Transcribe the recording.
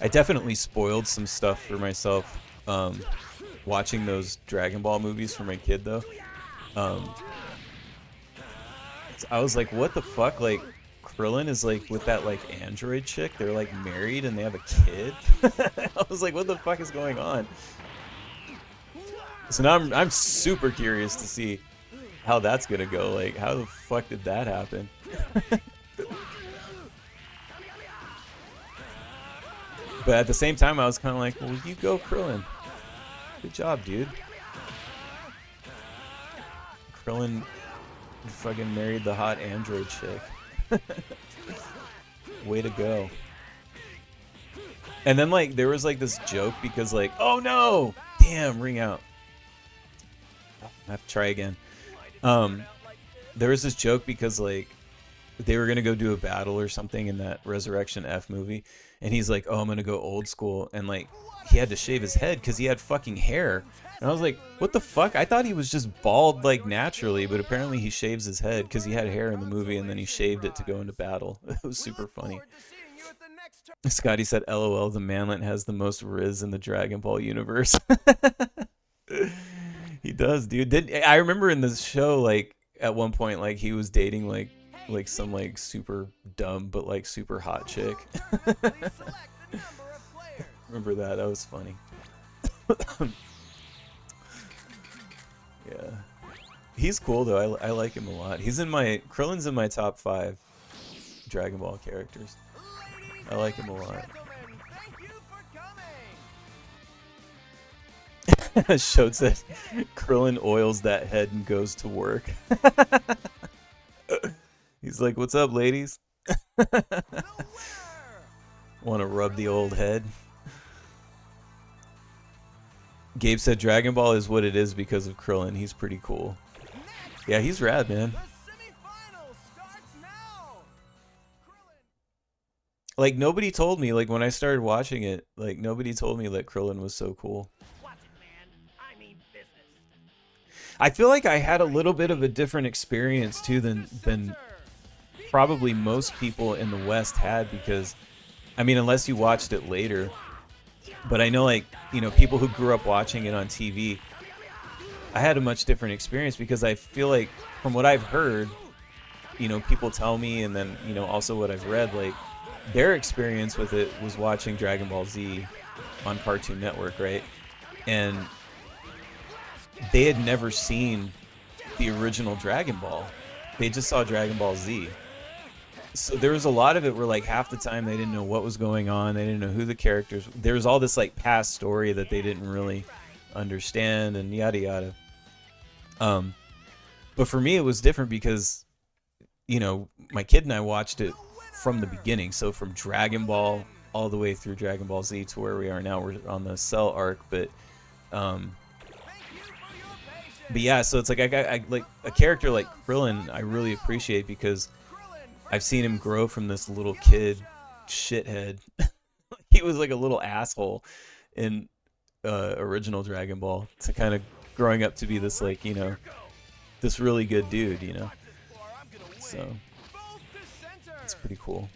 I definitely spoiled some stuff for myself watching those Dragon Ball movies for my kid though. Um, I was like, what the fuck? Like, Krillin is like with that like android chick. They're like married and they have a kid. I was like, what the fuck is going on? So now I'm super curious to see how that's gonna go. Like, how the fuck did that happen? But at the same time, I was kind of like, well, you go, Krillin. Good job, dude. Krillin fucking married the hot android chick. Way to go. And then, like, there was, like, this joke because, like, oh, no! Damn, ring out. I have to try again. There was this joke because, like, they were going to go do a battle or something in that Resurrection F movie. And he's like, oh, I'm going to go old school. And, like, he had to shave his head because he had fucking hair. And I was like, what the fuck? I thought he was just bald, like, naturally. But apparently he shaves his head because he had hair in the movie. And then he shaved it to go into battle. It was super funny. Scotty said, LOL, the manlet has the most Riz in the Dragon Ball universe. He does, dude. I remember in this show, like, at one point, like, he was dating, like some, like, super dumb but, like, super hot chick. Remember that? That was funny. Yeah. He's cool, though. I like him a lot. Krillin's in my top 5 Dragon Ball characters. I like him a lot. Showed said Krillin oils that head and goes to work. He's like, what's up, ladies? Want to rub the old head? Gabe said Dragon Ball is what it is because of Krillin. He's pretty cool. Yeah, he's rad, man. Like, nobody told me, like, when I started watching it, like, nobody told me that Krillin was so cool. I feel like I had a little bit of a different experience, too, than probably most people in the West had, because, I mean, unless you watched it later, but I know, like, you know, people who grew up watching it on TV, I had a much different experience, because I feel like, from what I've heard, you know, people tell me, and then, you know, also what I've read, like, their experience with it was watching Dragon Ball Z on Cartoon Network, right? And they had never seen the original Dragon Ball. They just saw Dragon Ball Z. So there was a lot of it where, like, half the time they didn't know what was going on. They didn't know who the characters. There was all this, like, past story that they didn't really understand, and yada yada. But for me, it was different because, you know, my kid and I watched it from the beginning. So from Dragon Ball all the way through Dragon Ball Z to where we are now. We're on the Cell arc, but yeah. So it's like I like a character like Krillin. I really appreciate because I've seen him grow from this little kid shithead. He was like a little asshole in original Dragon Ball to kind of growing up to be this, like, you know, this really good dude, you know. So it's pretty cool.